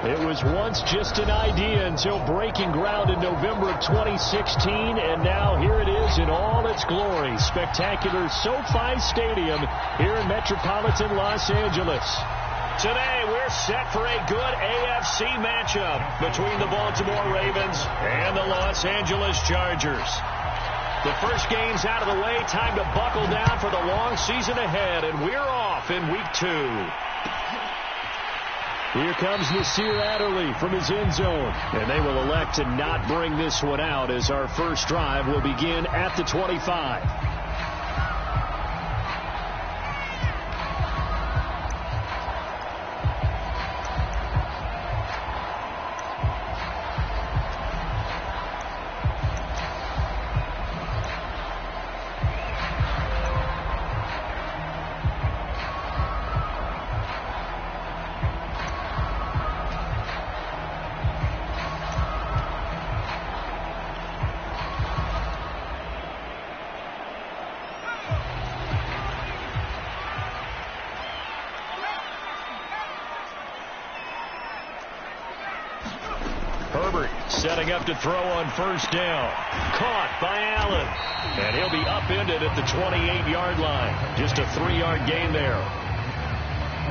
It was once just an idea until breaking ground in November of 2016, and now here it is in all its glory. Spectacular SoFi Stadium here in metropolitan Los Angeles. Today, we're set for a good AFC matchup between the Baltimore Ravens and the Los Angeles Chargers. The first game's out of the way. Time to buckle down for the long season ahead, and we're off in Week 2. Here comes Nasir Adderley from his end zone, and they will elect to not bring this one out as our first drive will begin at the 25. Setting up to throw on first down. Caught by Allen. And he'll be upended at the 28-yard line. Just a 3-yard gain there.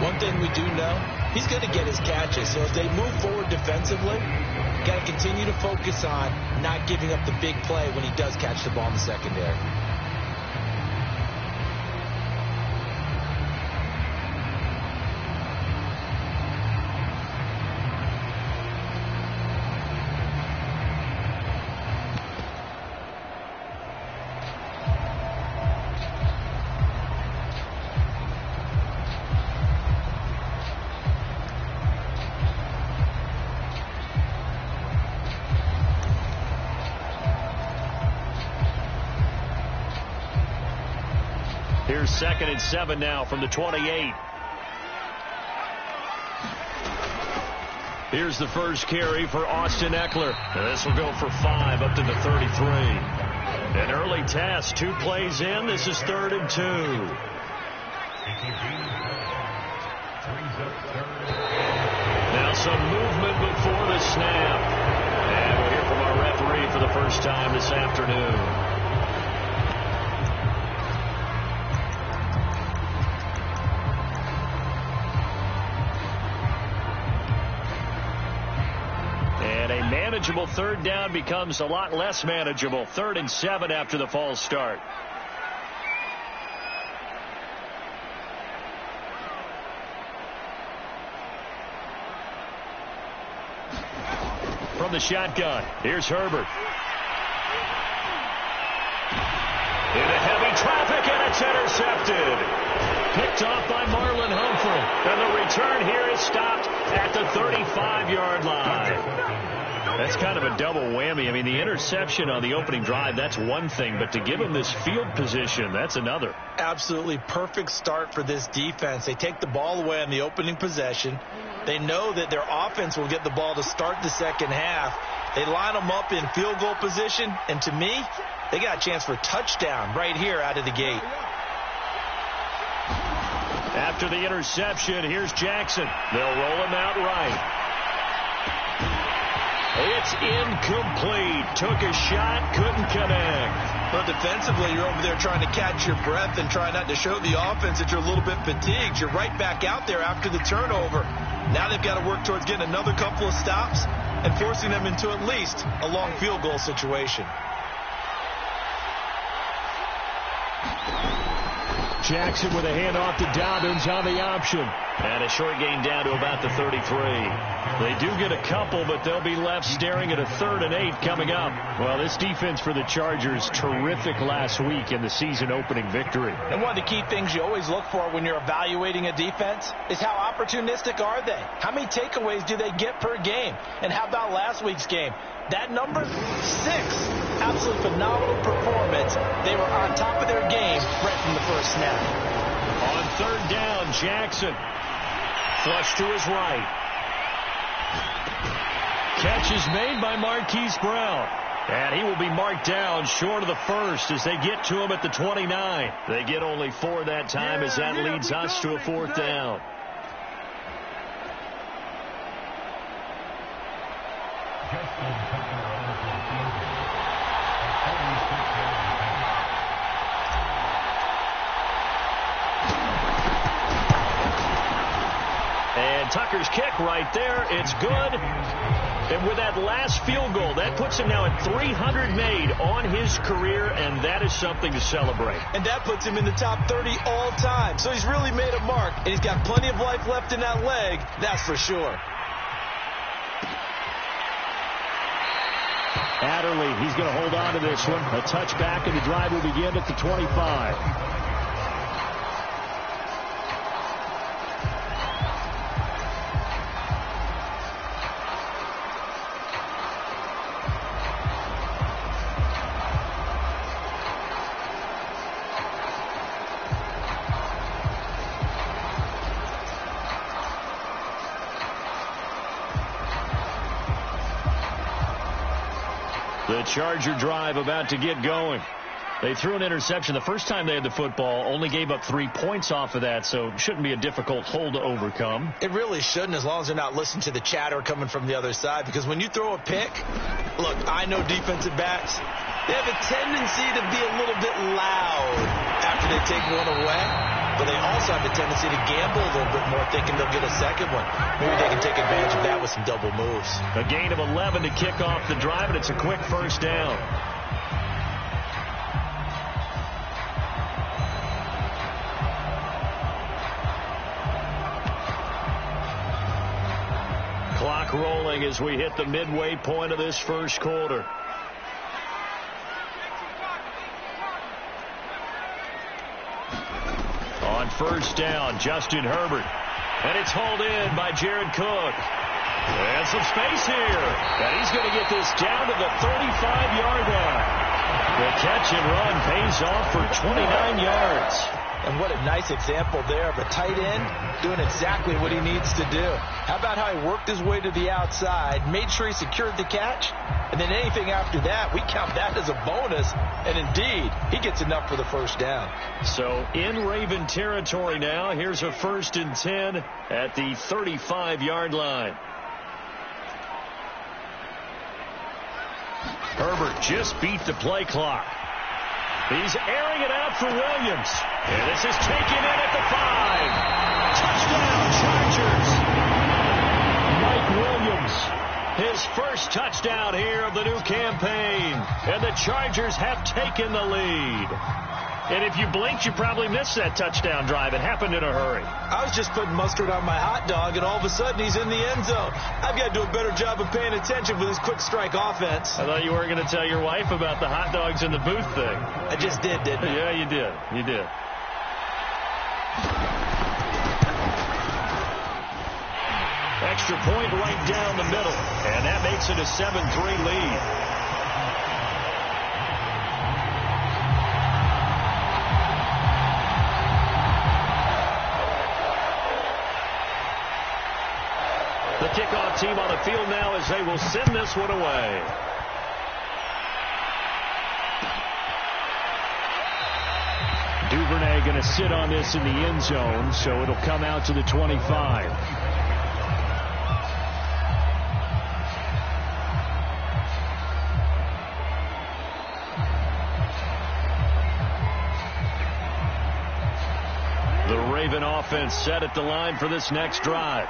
One thing we do know, he's going to get his catches. So as they move forward defensively, got to continue to focus on not giving up the big play when he does catch the ball in the secondary. Here's 2nd and 7 now from the 28. Here's the first carry for Austin Eckler. This will go for 5 up to the 33. An early test, 2 plays in. This is 3rd and 2. Now some movement before the snap. And we'll hear from our referee for the first time this afternoon. Manageable 3rd down becomes a lot less manageable. 3rd and 7 after the false start. From the shotgun, here's Herbert. Into heavy traffic, and it's intercepted. Picked off by Marlon Humphrey. And the return here is stopped at the 35-yard line. That's kind of a double whammy. I mean, the interception on the opening drive, that's one thing. But to give him this field position, that's another. Absolutely perfect start for this defense. They take the ball away on the opening possession. They know that their offense will get the ball to start the second half. They line them up in field goal position. And to me, they got a chance for a touchdown right here out of the gate. After the interception, here's Jackson. They'll roll him out right. It's incomplete. Took a shot, couldn't connect. Well, defensively, you're over there trying to catch your breath and try not to show the offense that you're a little bit fatigued. You're right back out there after the turnover. Now they've got to work towards getting another couple of stops and forcing them into at least a long field goal situation. Jackson with a handoff to Dobbins on the option. And a short gain down to about the 33. They do get a couple, but they'll be left staring at a 3rd and 8 coming up. Well, this defense for the Chargers, terrific last week in the season opening victory. And one of the key things you always look for when you're evaluating a defense is how opportunistic are they? How many takeaways do they get per game? And how about last week's game? That number 6. Absolutely phenomenal performance. They were on top of their game right from the first snap. On 3rd down, Jackson. Flush to his right. Catch is made by Marquise Brown. And he will be marked down short of the first as they get to him at the 29. They get only 4 that time as that leads us to a 4th down. And Tucker's kick right there. It's good. And with that last field goal, that puts him now at 300 made on his career, and that is something to celebrate. And that puts him in the top 30 all time. So he's really made a mark, and he's got plenty of life left in that leg, that's for sure. Adderley, he's going to hold on to this one. A touchback, and the drive will begin at the 25. The Charger drive about to get going. They threw an interception the first time they had the football, only gave up 3 points off of that, so it shouldn't be a difficult hole to overcome. It really shouldn't, as long as they're not listening to the chatter coming from the other side, because when you throw a pick, look, I know defensive backs, they have a tendency to be a little bit loud after they take one away. But they also have a tendency to gamble a little bit more, thinking they'll get a second one. Maybe they can take advantage of that with some double moves. A gain of 11 to kick off the drive, and it's a quick first down. Clock rolling as we hit the midway point of this first quarter. On first down, Justin Herbert. And it's hauled in by Jared Cook. And some space here. And he's going to get this down to the 35-yard line. The catch and run pays off for 29 yards. And what a nice example there of a tight end doing exactly what he needs to do. How about how he worked his way to the outside, made sure he secured the catch, and then anything after that, we count that as a bonus. And indeed, he gets enough for the first down. So in Raven territory now, here's a 1st and 10 at the 35-yard line. Herbert just beat the play clock. He's airing it out for Williams. And this is taken in at the 5. Touchdown, Chargers. Mike Williams, his first touchdown here of the new campaign. And the Chargers have taken the lead. And if you blinked, you probably missed that touchdown drive. It happened in a hurry. I was just putting mustard on my hot dog, and all of a sudden he's in the end zone. I've got to do a better job of paying attention with this quick strike offense. I thought you weren't going to tell your wife about the hot dogs in the booth thing. I just did, didn't I? Yeah, you did. You did. Extra point right down the middle, and that makes it a 7-3 lead. The kickoff team on the field now as they will send this one away. Duvernay going to sit on this in the end zone, so it'll come out to the 25. The Raven offense set at the line for this next drive.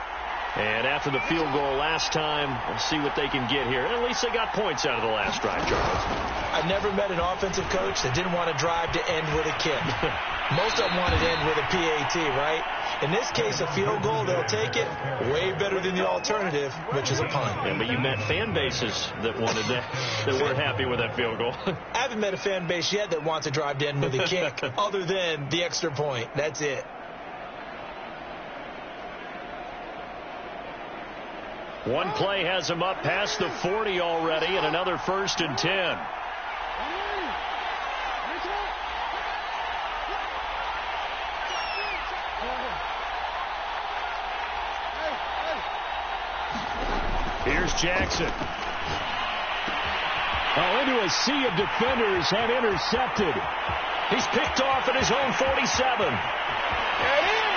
And after the field goal last time, we'll see what they can get here. At least they got points out of the last drive, Charles. I've never met an offensive coach that didn't want to drive to end with a kick. Most of them want to end with a PAT, right? In this case, a field goal, they'll take it. Way better than the alternative, which is a punt. Yeah, but you met fan bases that wanted that weren't happy with that field goal. I haven't met a fan base yet that wants to drive to end with a kick, other than the extra point. That's it. One play has him up past the 40 already, and another 1st and 10. Here's Jackson. Oh, into a sea of defenders and intercepted. He's picked off at his own 47.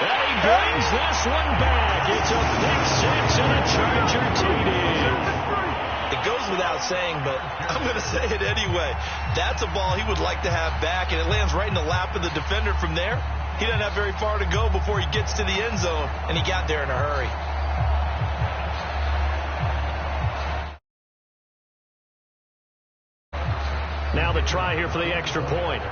And he brings this one back. It's a big 6 and a Charger TD. It goes without saying, but I'm going to say it anyway. That's a ball he would like to have back, and it lands right in the lap of the defender from there. He doesn't have very far to go before he gets to the end zone, and he got there in a hurry. Now the try here for the extra point.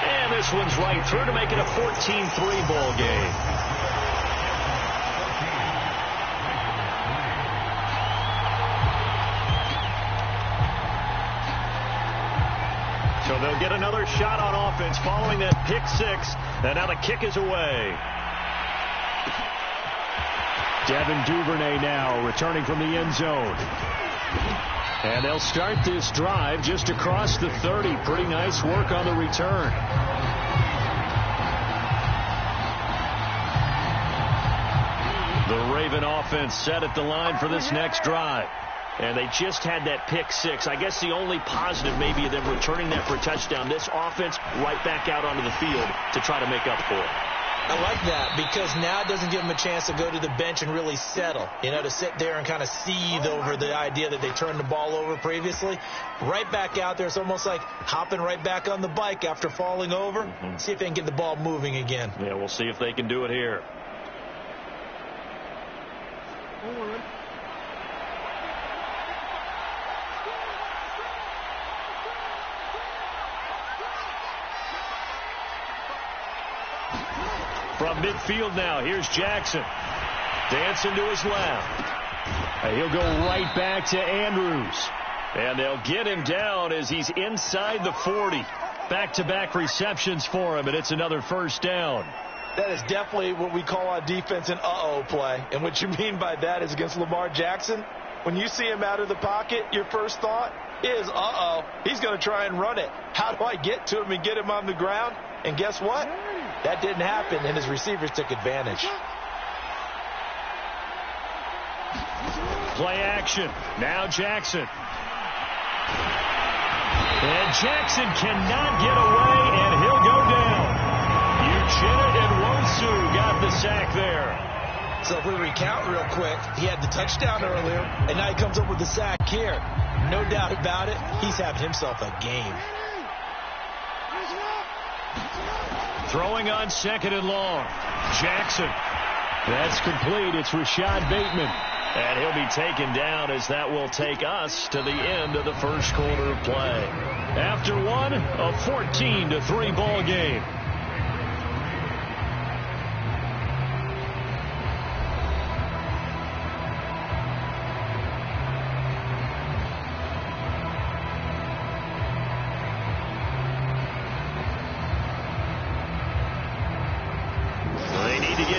And this one's right through to make it a 14-3 ball game. So they'll get another shot on offense following that pick six. And now the kick is away. Devin Duvernay now returning from the end zone. And they'll start this drive just across the 30. Pretty nice work on the return. The Raven offense set at the line for this next drive. And they just had that pick six. I guess the only positive maybe of them returning that for a touchdown. This offense right back out onto the field to try to make up for it. I like that because now it doesn't give them a chance to go to the bench and really settle, to sit there and kind of seethe over the idea that they turned the ball over previously. Right back out there. It's almost like hopping right back on the bike after falling over. See if they can get the ball moving again. Yeah, we'll see if they can do it here. From midfield now, here's Jackson. Dancing to his left. He'll go right back to Andrews. And they'll get him down as he's inside the 40. Back-to-back receptions for him, and it's another first down. That is definitely what we call on defense an uh-oh play. And what you mean by that is against Lamar Jackson, when you see him out of the pocket, your first thought is, uh-oh, he's going to try and run it. How do I get to him and get him on the ground? And guess what? That didn't happen, and his receivers took advantage. Play action. Now Jackson. And Jackson cannot get away, and he'll go down. Uchenna Nwosu got the sack there. So if we recount real quick, he had the touchdown earlier, and now he comes up with the sack here. No doubt about it, he's having himself a game. Throwing on second and long. Jackson. That's complete. It's Rashad Bateman. And he'll be taken down as that will take us to the end of the first quarter of play. After one, a 14-3 ball game.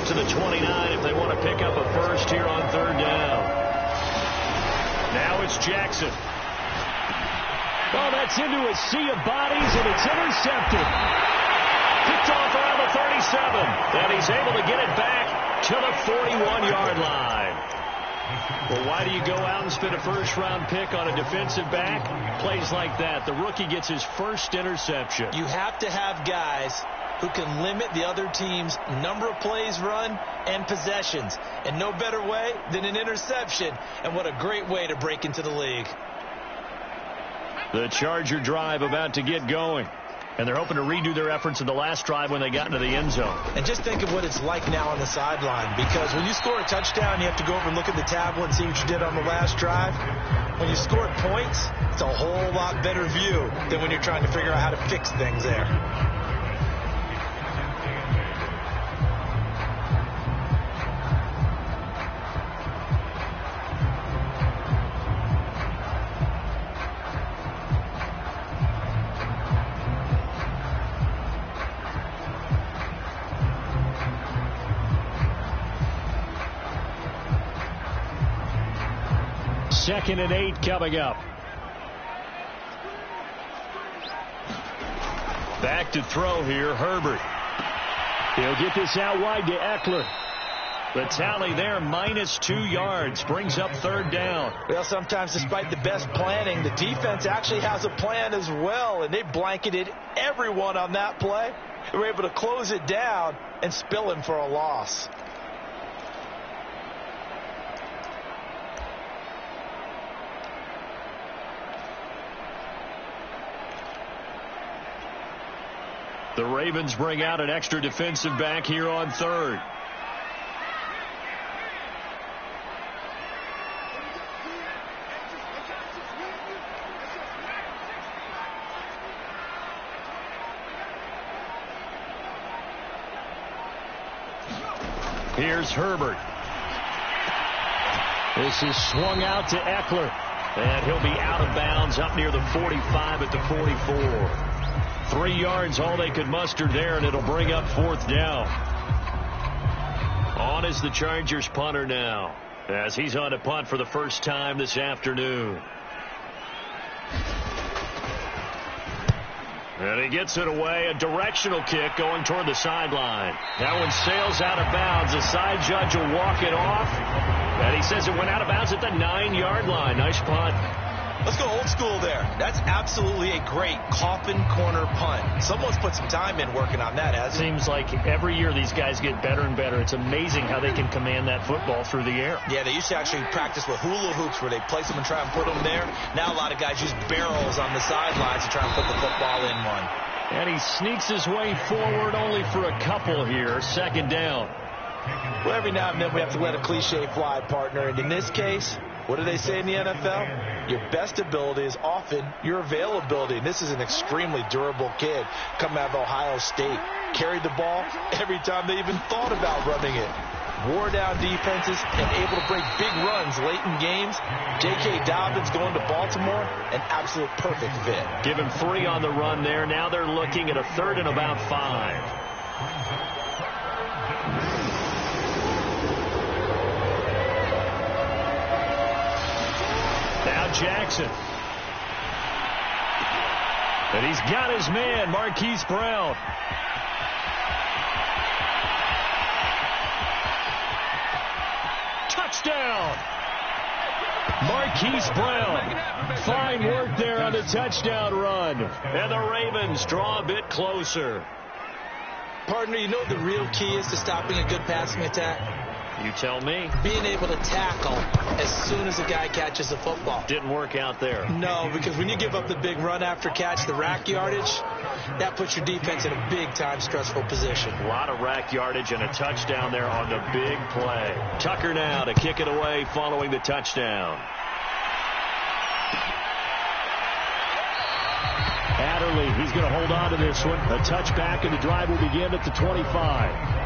To the 29 if they want to pick up a first here on third down. Now it's Jackson. Oh, that's into a sea of bodies, and it's intercepted. Picked off around the 37, and he's able to get it back to the 41-yard line. Well, why do you go out and spend a first-round pick on a defensive back? Plays like that. The rookie gets his first interception. You have to have guys who can limit the other team's number of plays run and possessions. And no better way than an interception. And what a great way to break into the league. The Charger drive about to get going. And they're hoping to redo their efforts in the last drive when they got into the end zone. And just think of what it's like now on the sideline. Because when you score a touchdown, you have to go over and look at the tablet and see what you did on the last drive. When you score points, it's a whole lot better view than when you're trying to figure out how to fix things there. Second and 8 coming up. Back to throw here, Herbert. He'll get this out wide to Eckler. The tally there, -2 yards, brings up third down. Well, sometimes despite the best planning, the defense actually has a plan as well, and they blanketed everyone on that play. They were able to close it down and spill him for a loss. The Ravens bring out an extra defensive back here on third. Here's Herbert. This is swung out to Eckler. And he'll be out of bounds up near the 45 at the 44. 3 yards, all they could muster there, and it'll bring up 4th down. On is the Chargers punter now, as he's on to punt for the first time this afternoon. And he gets it away, a directional kick going toward the sideline. That one sails out of bounds. The side judge will walk it off. And he says it went out of bounds at the 9-yard line. Nice punt. Let's go old school there. That's absolutely a great coffin corner punt. Someone's put some time in working on that, hasn't it? Seems like every year these guys get better and better. It's amazing how they can command that football through the air. Yeah, they used to actually practice with hula hoops where they place them and try and put them there. Now a lot of guys use barrels on the sidelines to try and put the football in one. And he sneaks his way forward only for a couple here. 2nd down. Well, every now and then we have to let a cliche fly, partner. And in this case, what do they say in the NFL? Your best ability is often your availability. And this is an extremely durable kid coming out of Ohio State. Carried the ball every time they even thought about running it. Wore down defenses and able to break big runs late in games. J.K. Dobbins going to Baltimore, an absolute perfect fit. Give him 3 on the run there. Now they're looking at a 3rd and about 5. Now Jackson. And he's got his man, Marquise Brown. Touchdown. Marquise Brown. Fine work there on the touchdown run. And the Ravens draw a bit closer. Partner, you know what the real key is to stopping a good passing attack? You tell me. Being able to tackle as soon as a guy catches the football. Didn't work out there. No, because when you give up the big run after catch, the rack yardage, that puts your defense in a big-time stressful position. A lot of rack yardage and a touchdown there on the big play. Tucker now to kick it away following the touchdown. Adderley, he's going to hold on to this one. A touchback, and the drive will begin at the 25.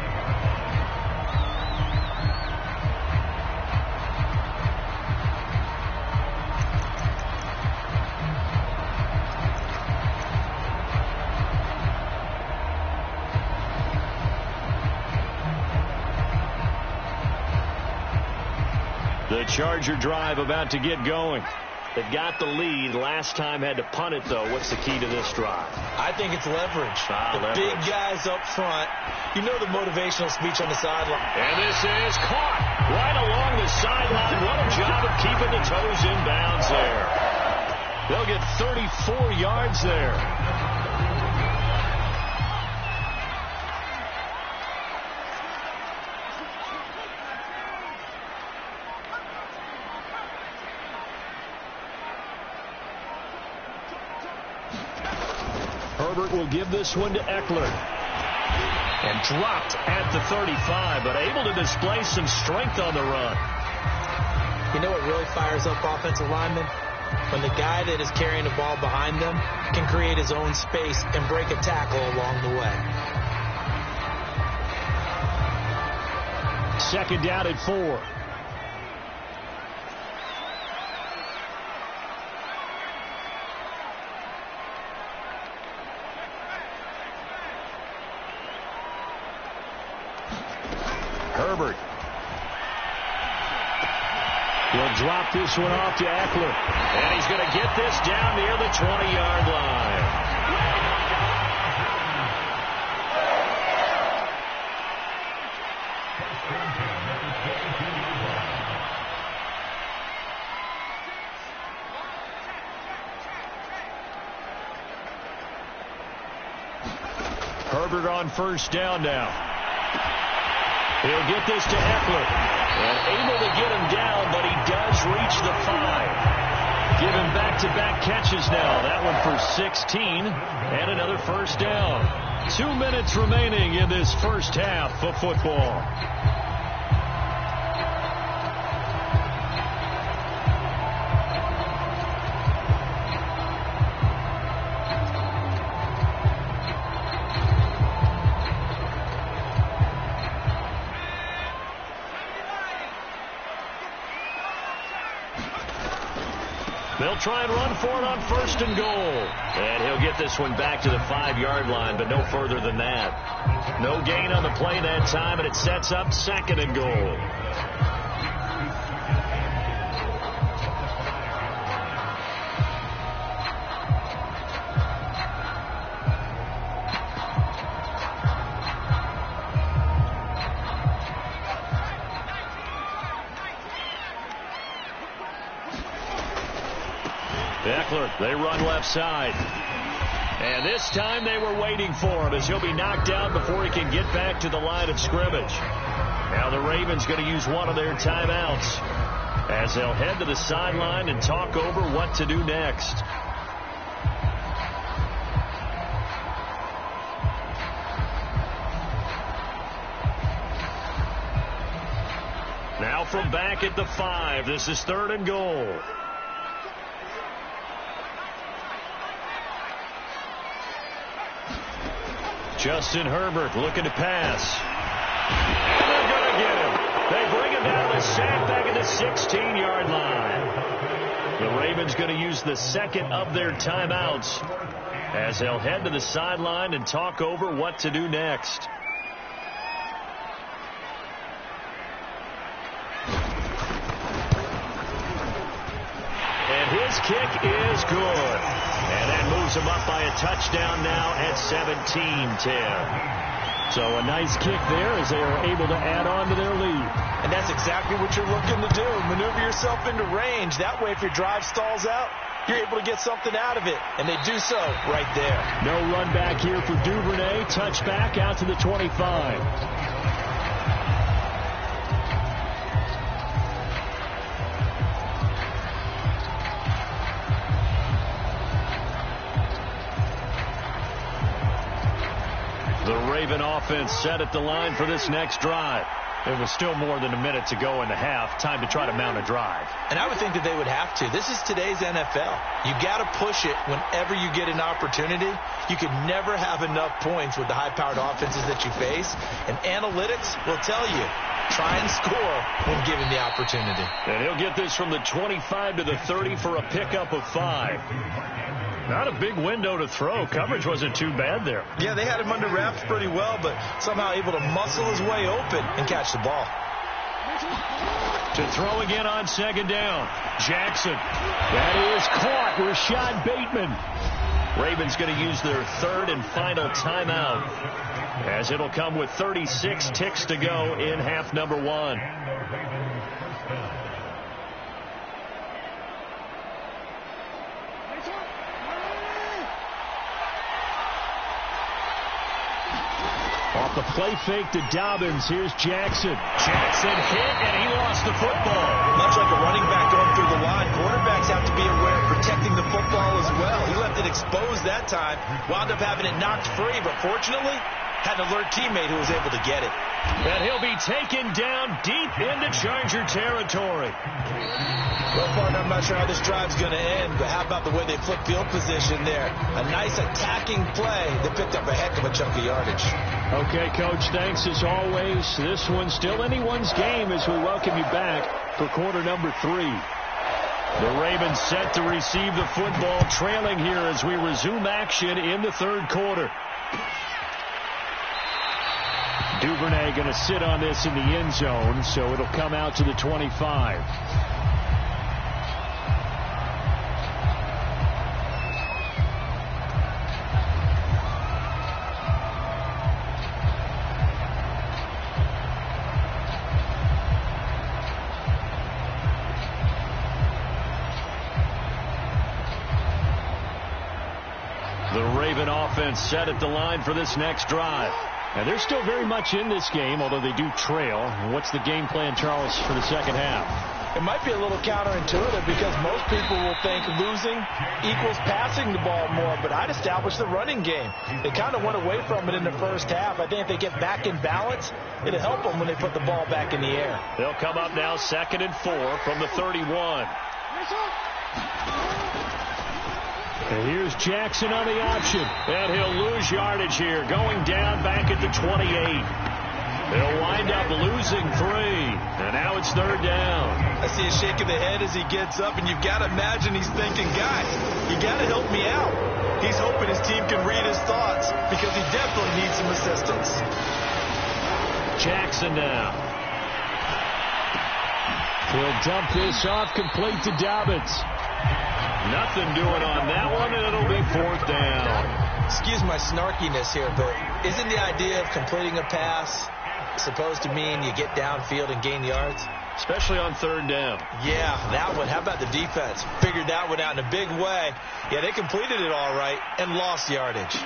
The Charger drive about to get going. They've got the lead. Last time had to punt it, though. What's the key to this drive? I think it's leverage. Big guys up front. You know the motivational speech on the sideline. And this is caught right along the sideline. What a job of keeping the toes in bounds there. They'll get 34 yards there. Herbert will give this one to Eckler. And dropped at the 35, but able to display some strength on the run. You know what really fires up offensive linemen? When the guy that is carrying the ball behind them can create his own space and break a tackle along the way. 2nd down and 4. Herbert. He'll drop this one off to Eckler. And he's going to get this down near the 20-yard line. Herbert on 1st down now. He'll get this to Eckler. And able to get him down, but he does reach the 5. Give him back-to-back catches now. That one for 16 and another 1st down. 2 minutes remaining in this first half of football. try and run for it on 1st and goal. And he'll get this one back to the 5-yard line, but no further than that. No gain on the play that time, and it sets up 2nd and goal. Eckler, they run left side. And this time they were waiting for him as he'll be knocked out before he can get back to the line of scrimmage. Now the Ravens going to use one of their timeouts as they'll head to the sideline and talk over what to do next. Now from back at the 5, this is 3rd and goal. Justin Herbert looking to pass. And they're going to get him. They bring him down with a sack back at the 16-yard line. The Ravens going to use the 2nd of their timeouts as they'll head to the sideline and talk over what to do next. And his kick is good. And that moves him up by a touchdown now at 17-10. So a nice kick there as they are able to add on to their lead. And that's exactly what you're looking to do. Maneuver yourself into range. That way, if your drive stalls out, you're able to get something out of it. And they do so right there. No run back here for Duvernay. Touchback out to the 25. The Raven offense set at the line for this next drive. It was still more than a minute to go in the half. Time to try to mount a drive. And I would think that they would have to. This is today's NFL. You got to push it whenever you get an opportunity. You could never have enough points with the high-powered offenses that you face. And analytics will tell you, try and score when given the opportunity. And he'll get this from the 25 to the 30 for a pickup of 5. Not a big window to throw. Coverage wasn't too bad there. Yeah, they had him under wraps pretty well, but somehow able to muscle his way open and catch the ball. To throw again on 2nd down. Jackson. That is caught. Rashad Bateman. Ravens going to use their 3rd and final timeout as it'll come with 36 ticks to go in half number 1. Off the play fake to Dobbins. Here's Jackson. Jackson hit, and he lost the football. Much like a running back going through the line, quarterbacks have to be aware of protecting the football as well. He left it exposed that time, wound up having it knocked free, but fortunately, had an alert teammate who was able to get it. And he'll be taken down deep into Charger territory. Well, partner, I'm not sure how this drive's going to end, but how about the way they flip field position there? A nice attacking play that picked up a heck of a chunk of yardage. Okay, Coach, thanks as always. This one's still anyone's game as we welcome you back for quarter number 3. The Ravens set to receive the football, trailing here as we resume action in the 3rd quarter. Duvernay going to sit on this in the end zone, so it'll come out to the 25. The Raven offense set at the line for this next drive. And they're still very much in this game, although they do trail. What's the game plan, Charles, for the second half? It might be a little counterintuitive because most people will think losing equals passing the ball more, but I'd establish the running game. They kind of went away from it in the first half. I think if they get back in balance, it'll help them when they put the ball back in the air. They'll come up now 2nd and 4 from the 31. And here's Jackson on the option. And he'll lose yardage here, going down back at the 28. They'll wind up losing 3, and now it's 3rd down. I see a shake of the head as he gets up, and you've got to imagine he's thinking, guys, you got to help me out. He's hoping his team can read his thoughts because he definitely needs some assistance. Jackson now. He'll dump this off, complete to Dobbins. Nothing doing on that one, and it'll be 4th down. Excuse my snarkiness here, but isn't the idea of completing a pass supposed to mean you get downfield and gain yards? Especially on 3rd down. Yeah, that one. How about the defense? Figured that one out in a big way. Yeah, they completed it all right and lost yardage.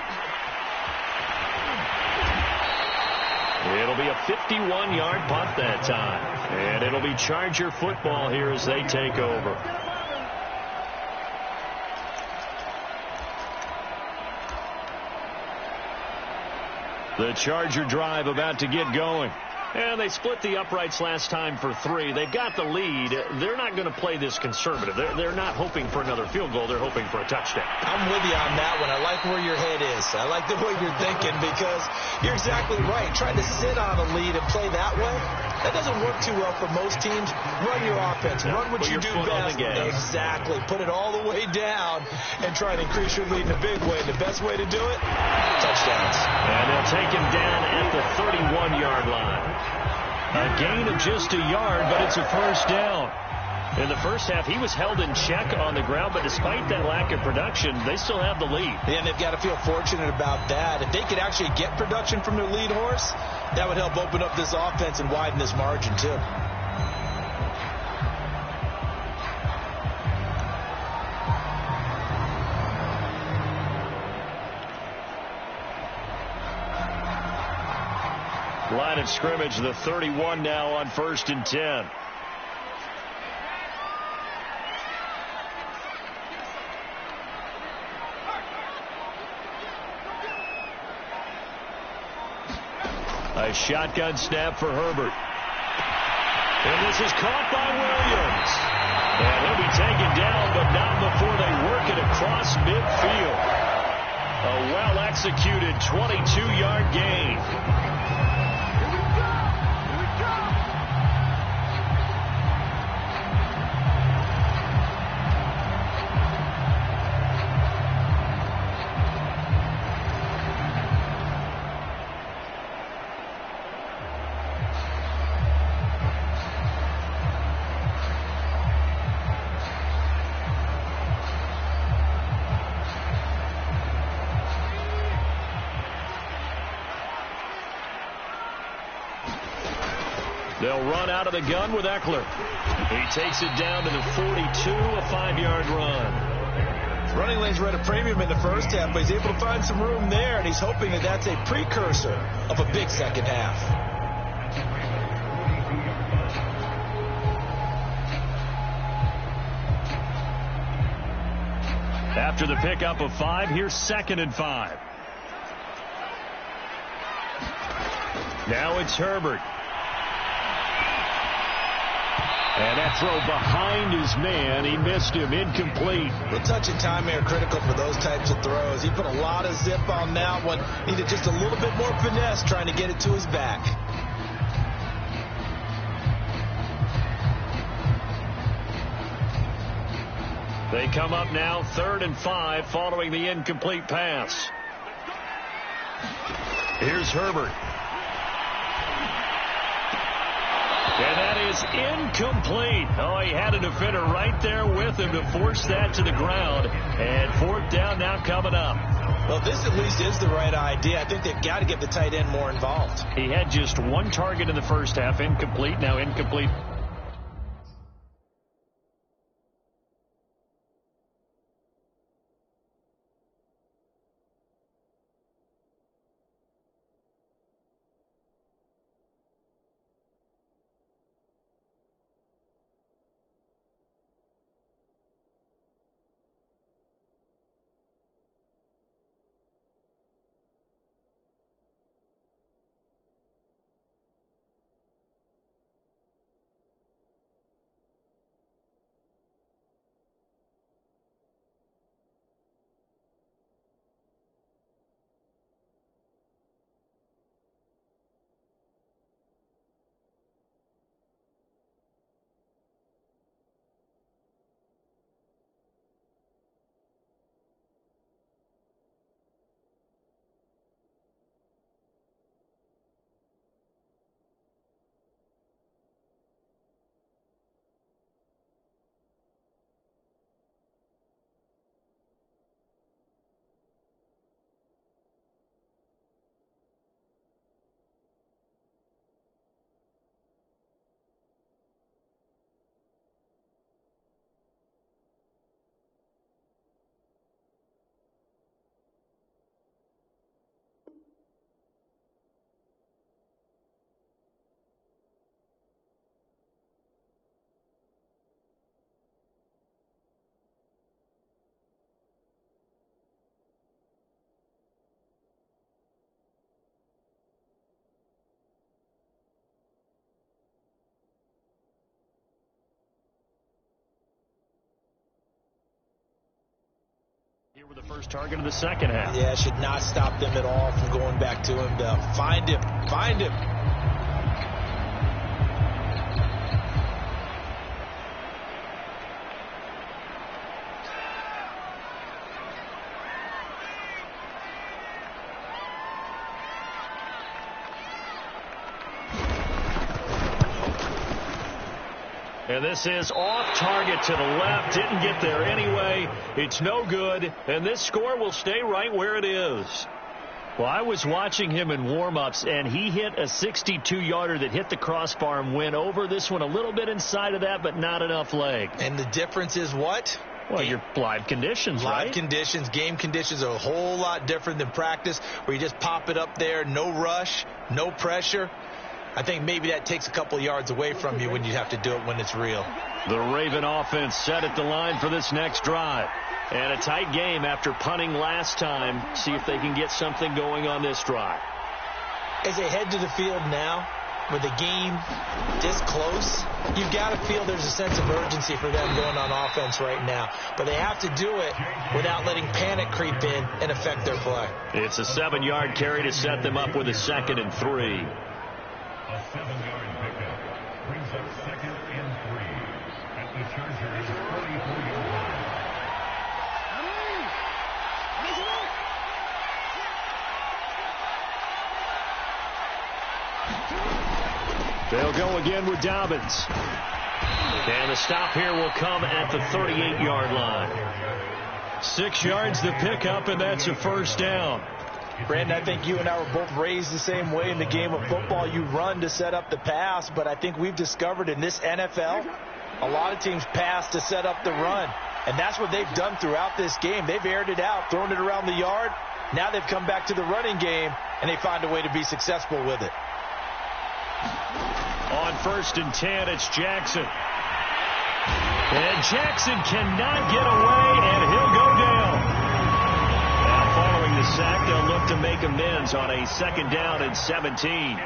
It'll be a 51-yard punt that time. And it'll be Charger football here as they take over. The Charger drive about to get going. And they split the uprights last time for 3. They've got the lead. They're not going to play this conservative. They're not hoping for another field goal. They're hoping for a touchdown. I'm with you on that one. I like where your head is. I like the way you're thinking because you're exactly right. Trying to sit on a lead and play that way, that doesn't work too well for most teams. Run your offense. Run what you do best. Exactly. Put it all the way down and try and increase your lead in a big way. The best way to do it, touchdowns. And they'll take him down at the 31-yard line. A gain of just a yard, but it's a 1st down. In the first half, he was held in check on the ground, but despite that lack of production, they still have the lead. Yeah, and they've got to feel fortunate about that. If they could actually get production from their lead horse, that would help open up this offense and widen this margin, too. Line of scrimmage, the 31 now on 1st and 10. A shotgun snap for Herbert. And this is caught by Williams. And he'll be taken down, but not before they work it across midfield. A well-executed 22-yard gain. They'll run out of the gun with Eckler. He takes it down to the 42, a 5-yard run. Running lanes were at a premium in the first half, but he's able to find some room there, and he's hoping that that's a precursor of a big second half. After the pickup of 5, here's 2nd and 5. Now it's Herbert. And that throw behind his man. He missed him. Incomplete. The touch and time are critical for those types of throws. He put a lot of zip on that one. Needed just a little bit more finesse trying to get it to his back. They come up now 3rd and 5 following the incomplete pass. Here's Herbert. And that is incomplete. Oh, he had a defender right there with him to force that to the ground. And 4th down now coming up. Well, this at least is the right idea. I think they've got to get the tight end more involved. He had just 1 target in the first half. Incomplete. Now incomplete. Here with the first target of the second half. Yeah, should not stop them at all from going back to him. Find him. Find him. And this is off target to the left. Didn't get there anyway. It's no good. And this score will stay right where it is. Well, I was watching him in warm-ups, and he hit a 62-yarder that hit the crossbar and went over. This one a little bit inside of that, but not enough leg. And the difference is what? Well, your live conditions, right? Live conditions, game conditions are a whole lot different than practice, where you just pop it up there, no rush, no pressure. I think maybe that takes a couple yards away from you when you have to do it when it's real. The Raven offense set at the line for this next drive. And a tight game after punting last time. See if they can get something going on this drive. As they head to the field now, with the game this close, you've got to feel there's a sense of urgency for them going on offense right now. But they have to do it without letting panic creep in and affect their play. It's a 7-yard carry to set them up with a 2nd and 3. A 7-yard pickup brings up 2nd and 3 at the Chargers' 44-yard line. They'll go again with Dobbins. And the stop here will come at the 38-yard line. 6 yards the pickup, and that's a first down. Brandon, I think you and I were both raised the same way in the game of football. You run to set up the pass, but I think we've discovered in this NFL, a lot of teams pass to set up the run. And that's what they've done throughout this game. They've aired it out, thrown it around the yard. Now they've come back to the running game, and they find a way to be successful with it. On 1st and 10, it's Jackson. And Jackson cannot get away, and he'll go down. Following the sack, they'll look to make amends on a 2nd down and 17.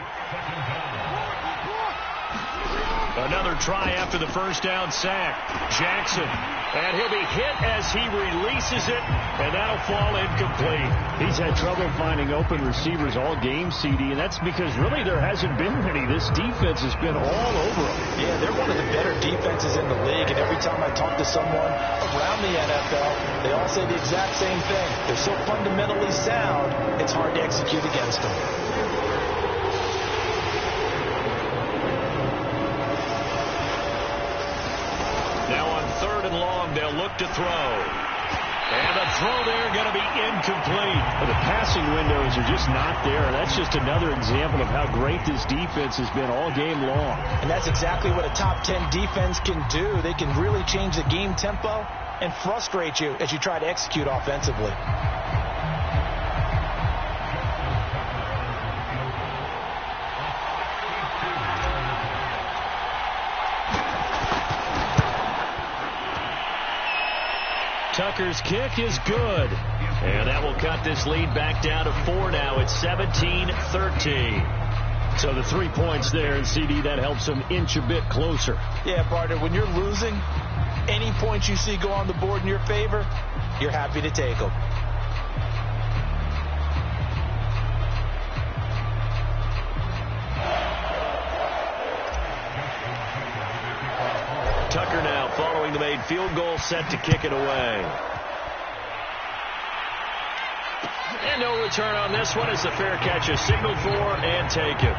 Another try after the first down sack. Jackson. And he'll be hit as he releases it, and that'll fall incomplete. He's had trouble finding open receivers all game, CD, and that's because really there hasn't been any. This defense has been all over them. Yeah, they're one of the better defenses in the league, and every time I talk to someone around the NFL, they all say the exact same thing. They're so fundamentally sound, it's hard to execute against them. Now on 3rd and long, they'll look to throw. And the throw there going to be incomplete. The passing windows are just not there. That's just another example of how great this defense has been all game long. And that's exactly what a top 10 defense can do. They can really change the game tempo and frustrate you as you try to execute offensively. Tucker's kick is good. And that will cut this lead back down to 4 now. It's 17-13. So the 3 points there, and CD, that helps them inch a bit closer. Yeah, partner, when you're losing, any points you see go on the board in your favor, you're happy to take them. Tucker now following the made field goal, set to kick it away. And no return on this one as the fair catch is signaled for and taken.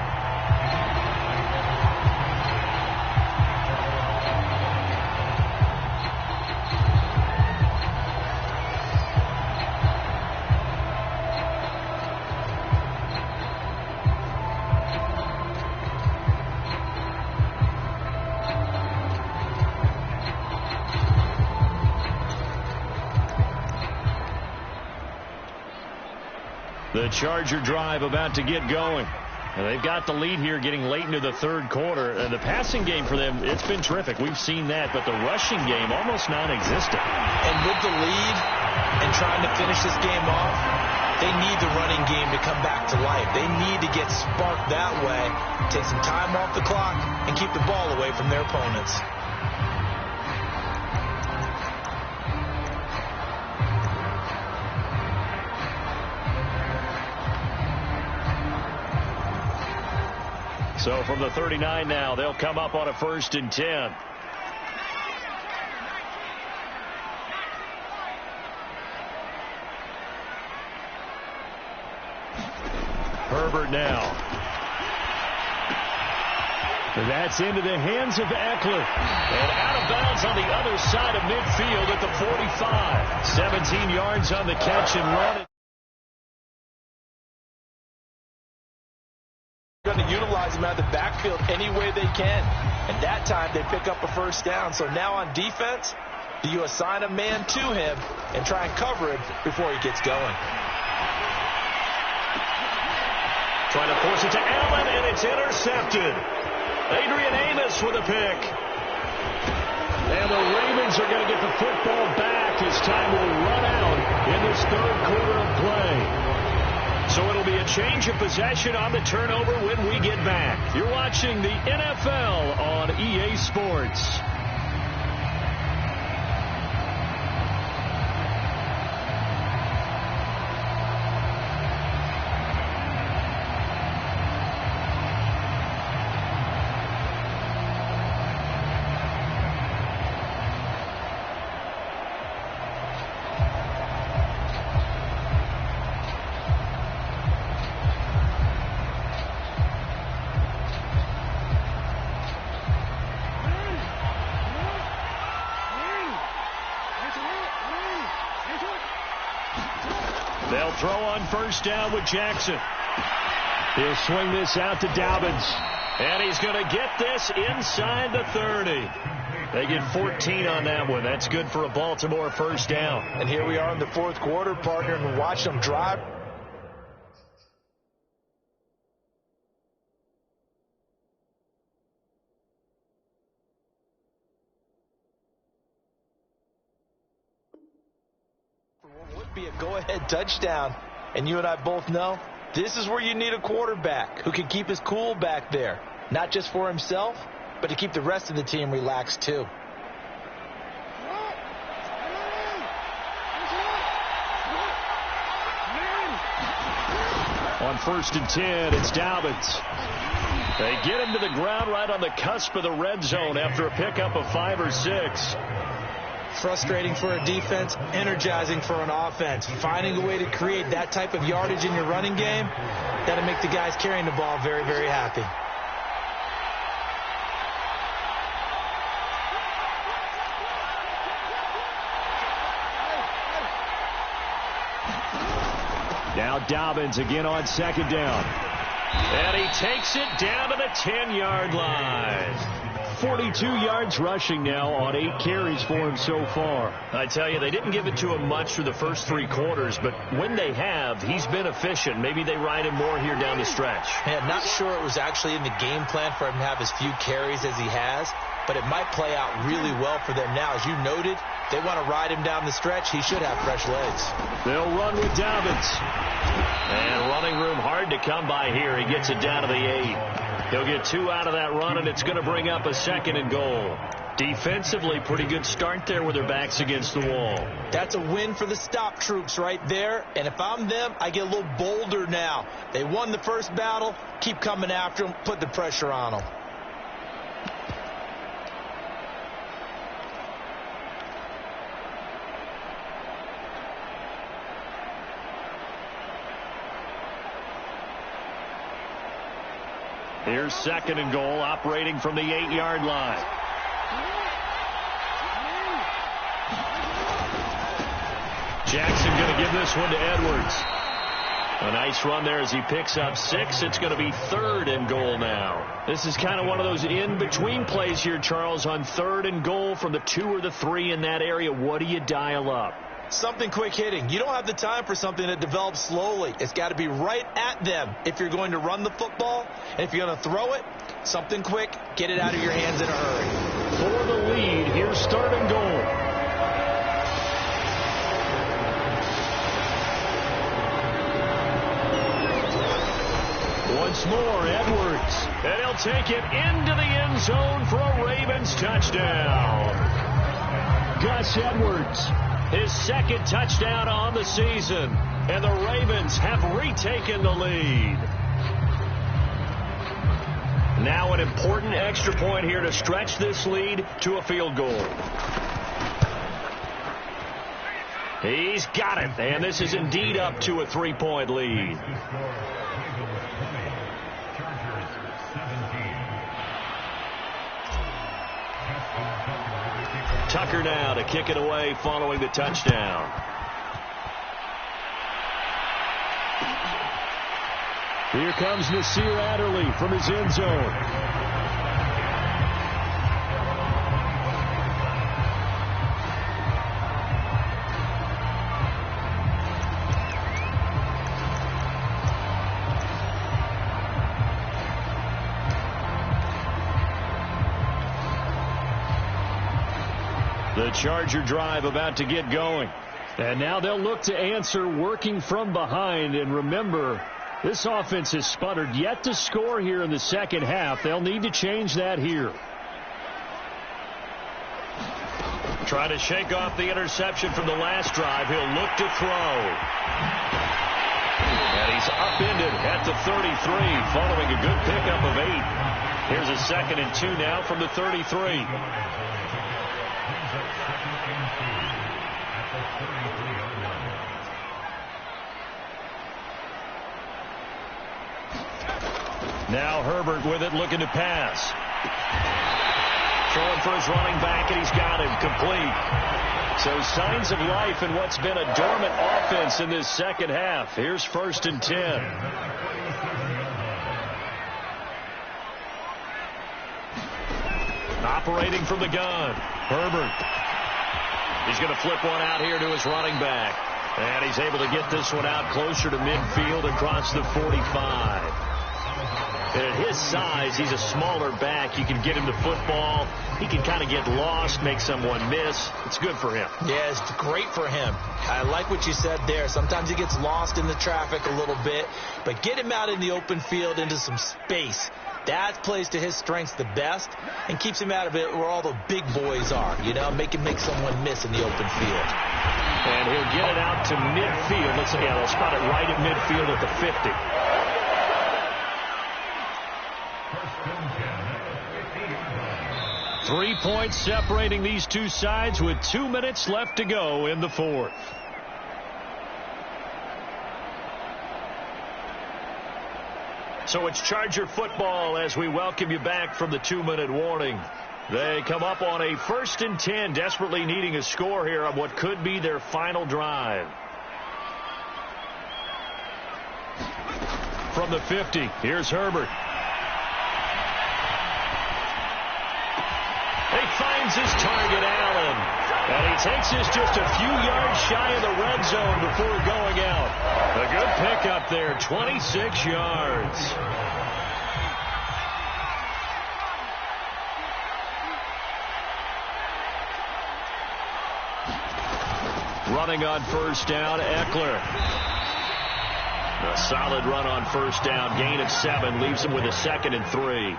The Charger drive about to get going. And they've got the lead here getting late into the 3rd quarter. And the passing game for them, it's been terrific. We've seen that. But the rushing game, almost non-existent. And with the lead and trying to finish this game off, they need the running game to come back to life. They need to get sparked that way, take some time off the clock, and keep the ball away from their opponents. So from the 39 now, they'll come up on a 1st and 10. Herbert now. That's into the hands of Eckler. And out of bounds on the other side of midfield at the 45. 17 yards on the catch and run. Going to utilize him out of the backfield any way they can. And that time they pick up a 1st down. So now on defense, do you assign a man to him and try and cover him before he gets going? Trying to force it to Allen, and it's intercepted. Adrian Amos with a pick. And the Ravens are going to get the football back as time will run out in this 3rd quarter of play. So it'll be a change of possession on the turnover when we get back. You're watching the NFL on EA Sports. They'll throw on 1st down with Jackson. He'll swing this out to Dobbins. And he's going to get this inside the 30. They get 14 on that one. That's good for a Baltimore 1st down. And here we are in the 4th quarter, partner, and watch them drive. Would be a go-ahead touchdown. And you and I both know this is where you need a quarterback who can keep his cool back there. Not just for himself, but to keep the rest of the team relaxed too. On 1st and 10, it's Dobbins. They get him to the ground right on the cusp of the red zone after a pickup of 5 or 6. Frustrating for a defense, energizing for an offense. Finding a way to create that type of yardage in your running game, that'll make the guys carrying the ball very, very happy. Now Dobbins again on 2nd down. And he takes it down to the 10-yard line. 42 yards rushing now on 8 carries for him so far. I tell you, they didn't give it to him much through the first 3 quarters, but when they have, he's been efficient. Maybe they ride him more here down the stretch. Yeah, not sure it was actually in the game plan for him to have as few carries as he has, but it might play out really well for them now. As you noted, they want to ride him down the stretch. He should have fresh legs. They'll run with Dobbins. And running room hard to come by here. He gets it down to the 8. He'll get 2 out of that run, and it's going to bring up a 2nd and goal. Defensively, pretty good start there with their backs against the wall. That's a win for the stop troops right there. And if I'm them, I get a little bolder now. They won the first battle. Keep coming after them. Put the pressure on them. Here's 2nd and goal, operating from the 8-yard line. Jackson going to give this one to Edwards. A nice run there as he picks up 6. It's going to be 3rd and goal now. This is kind of one of those in-between plays here, Charles, on 3rd and goal from the 2 or the 3 in that area. What do you dial up? Something quick hitting. You don't have the time for something that develops slowly. It's got to be right at them if you're going to run the football. And if you're going to throw it, something quick, get it out of your hands in a hurry. For the lead, here's 3rd and goal. Once more, Edwards. And he'll take it into the end zone for a Ravens touchdown. Gus Edwards. His 2nd touchdown on the season. And the Ravens have retaken the lead. Now an important extra point here to stretch this lead to a field goal. He's got it, and this is indeed up to a 3-point lead. Tucker now to kick it away following the touchdown. Here comes Nasir Adderley from his end zone. The Charger drive about to get going. And now they'll look to answer working from behind. And remember, this offense has sputtered yet to score here in the second half. They'll need to change that here. Trying to shake off the interception from the last drive. He'll look to throw. And he's upended at the 33 following a good pickup of 8. Here's a 2nd and 2 now from the 33. Now Herbert with it, looking to pass. Throwing for his running back, and he's got him complete. So signs of life in what's been a dormant offense in this second half. Here's 1st and 10. Operating from the gun. Herbert. He's going to flip one out here to his running back. And he's able to get this one out closer to midfield across the 45. And at his size, he's a smaller back. You can get him the football. He can kind of get lost, make someone miss. It's good for him. Yeah, it's great for him. I like what you said there. Sometimes he gets lost in the traffic a little bit. But get him out in the open field into some space. That plays to his strengths the best and keeps him out of it where all the big boys are. You know, make him make someone miss in the open field. And he'll get it out to midfield. They'll spot it right at midfield at the 50. 3 points separating these two sides with 2 minutes left to go in the 4th. So it's Charger football as we welcome you back from the 2-minute warning. They come up on a 1st and 10, desperately needing a score here on what could be their final drive. From the 50, here's Herbert. He finds his target, Allen. And he takes this just a few yards shy of the red zone before going out. A good pickup there, 26 yards. Running on 1st down, Eckler. A solid run on 1st down, gain of 7, leaves him with a 2nd and 3.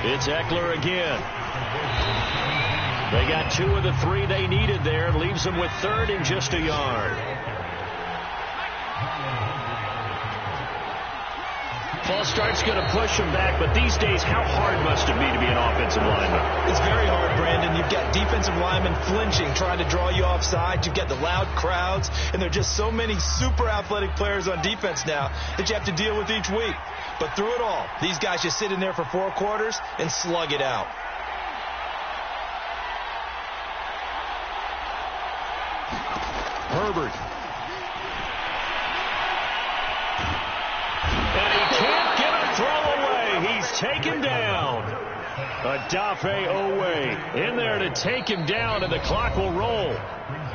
It's Eckler again. They got 2 of the 3 they needed there. Leaves them with 3rd and just a yard. False start's going to push him back, but these days, how hard must it be to be an offensive lineman? It's very hard, Brandon. You've got defensive linemen flinching, trying to draw you offside. You've got the loud crowds, and there are just so many super athletic players on defense now that you have to deal with each week. But through it all, these guys just sit in there for 4 quarters and slug it out. Herbert. And he can't get a throw away. He's taken down. Odafe Owe in there to take him down, and the clock will roll.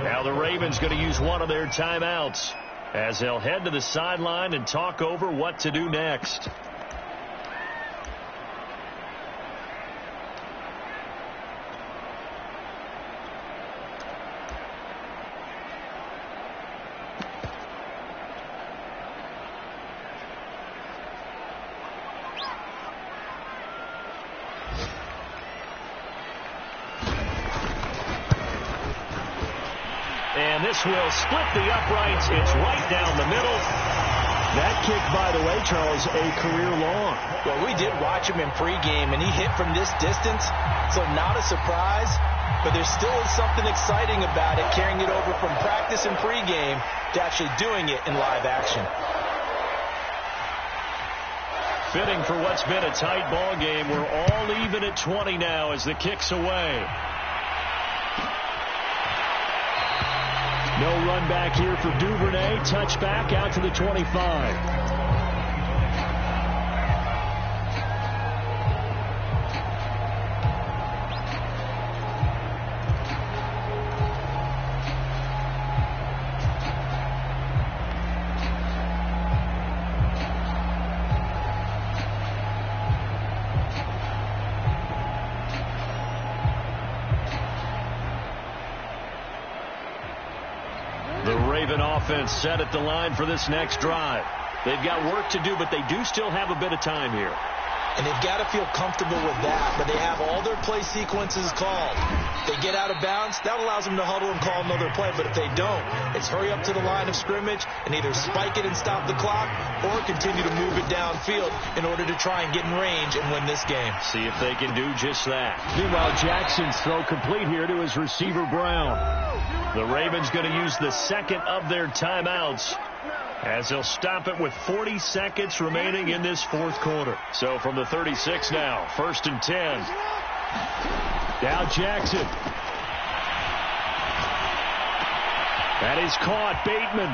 Now the Ravens going to use one of their timeouts as they'll head to the sideline and talk over what to do next. And this will split the uprights. It's right down the middle. That kick, by the way, Charles, a career long. Well, we did watch him in pregame, and he hit from this distance, so not a surprise. But there still is something exciting about it, carrying it over from practice and pregame to actually doing it in live action. Fitting for what's been a tight ball game. We're all even at 20 now as the kick's away. No run back here for Duvernay. Touchback out to the 25. Offense set at the line for this next drive. They've got work to do, but they do still have a bit of time here. And they've got to feel comfortable with that, but they have all their play sequences called. They get out of bounds, that allows them to huddle and call another play, but if they don't, it's hurry up to the line of scrimmage and either spike it and stop the clock or continue to move it downfield in order to try and get in range and win this game. See if they can do just that. Meanwhile, Jackson's throw complete here to his receiver, Brown. The Ravens going to use the second of their timeouts as they'll stop it with 40 seconds remaining in this fourth quarter. So from the 36 now, 1st and 10. Now Jackson. That is caught. Bateman.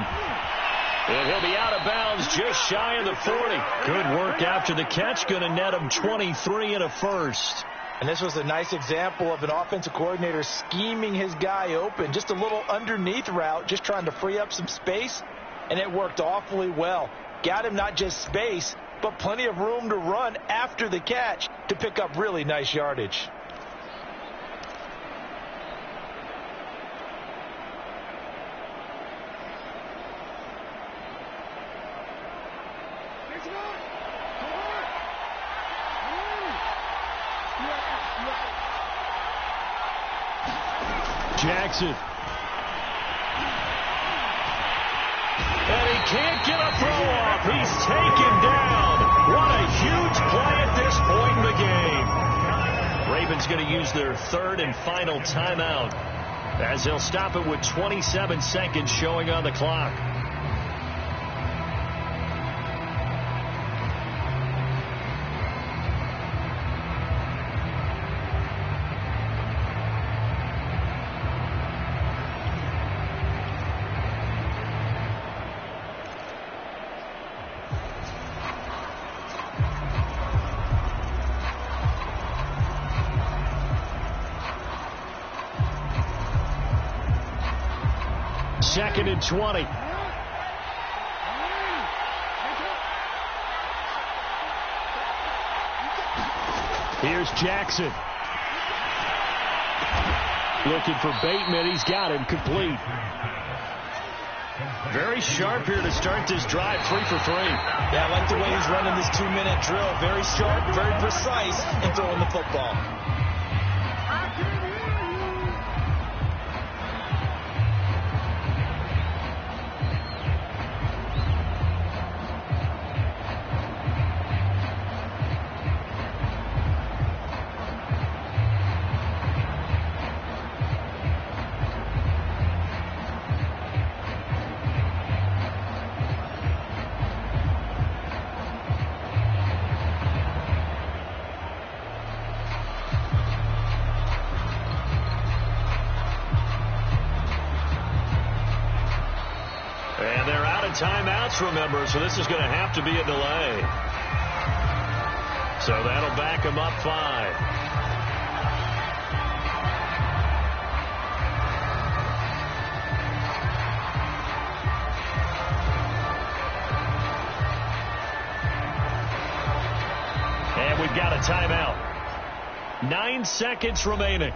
And he'll be out of bounds just shy of the 40. Good work after the catch. Going to net him 23 and a first. And this was a nice example of an offensive coordinator scheming his guy open. Just a little underneath route, just trying to free up some space. And it worked awfully well. Got him not just space, but plenty of room to run after the catch to pick up really nice yardage. Jackson. And he can't get a throw off. He's taken down. What a huge play at this point in the game. Ravens going to use their third and final timeout as they'll stop it with 27 seconds showing on the clock. Second and 20. Here's Jackson. Looking for Bateman. He's got him complete. Very sharp here to start this drive. 3 for 3. Yeah, I like the way he's running this 2-minute drill. Very sharp, very precise in throwing the football. Timeouts, remember, so this is going to have to be a delay. So that'll back them up 5. And we've got a timeout. 9 seconds remaining.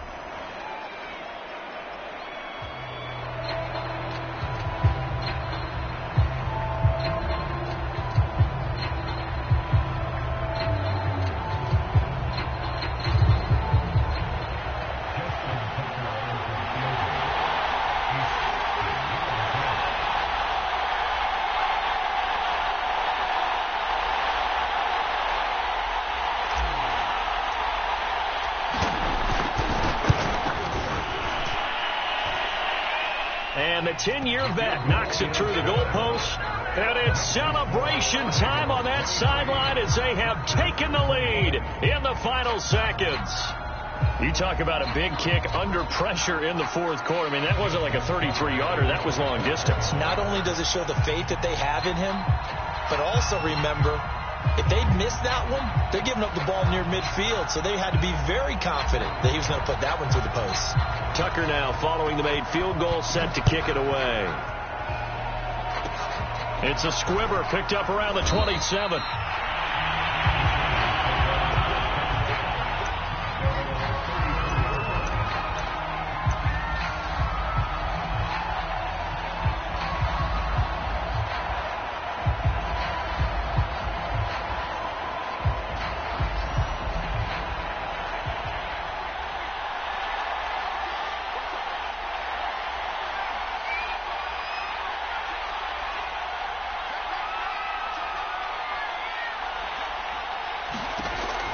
And the 10-year vet knocks it through the goalpost. And it's celebration time on that sideline as they have taken the lead in the final seconds. You talk about a big kick under pressure in the fourth quarter. I mean, that wasn't like a 33-yarder. That was long distance. Not only does it show the faith that they have in him, but also remember, if they missed that one, they're giving up the ball near midfield, so they had to be very confident that he was going to put that one through the post. Tucker now following the made field goal, set to kick it away. It's a squibber picked up around the 27.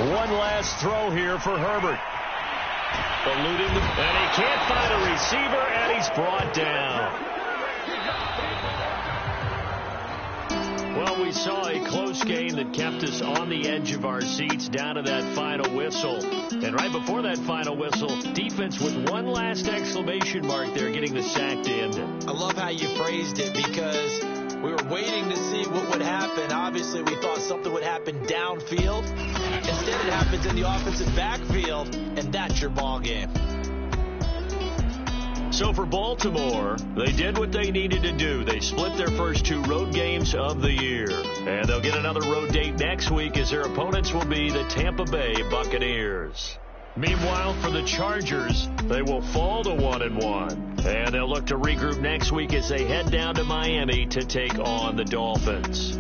One last throw here for Herbert. Eluding, and he can't find a receiver, and he's brought down. Well, we saw a close game that kept us on the edge of our seats down to that final whistle. And right before that final whistle, defense with one last exclamation mark there, getting the sack to end it. I love how you phrased it, because we were waiting to see what would happen. Obviously, we thought something would happen downfield. Instead, it happens in the offensive backfield, and that's your ball game. So for Baltimore, they did what they needed to do. They split their first two road games of the year. And they'll get another road date next week as their opponents will be the Tampa Bay Buccaneers. Meanwhile, for the Chargers, they will fall to 1-1. And they'll look to regroup next week as they head down to Miami to take on the Dolphins.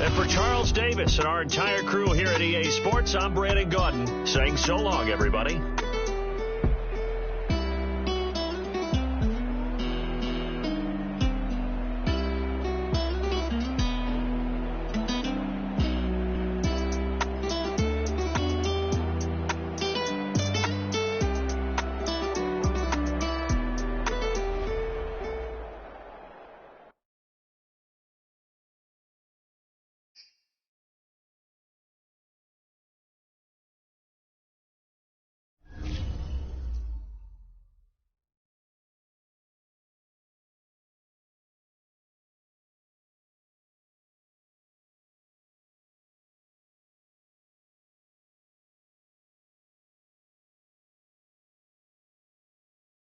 And for Charles Davis and our entire crew here at EA Sports, I'm Brandon Gaudin saying so long, everybody.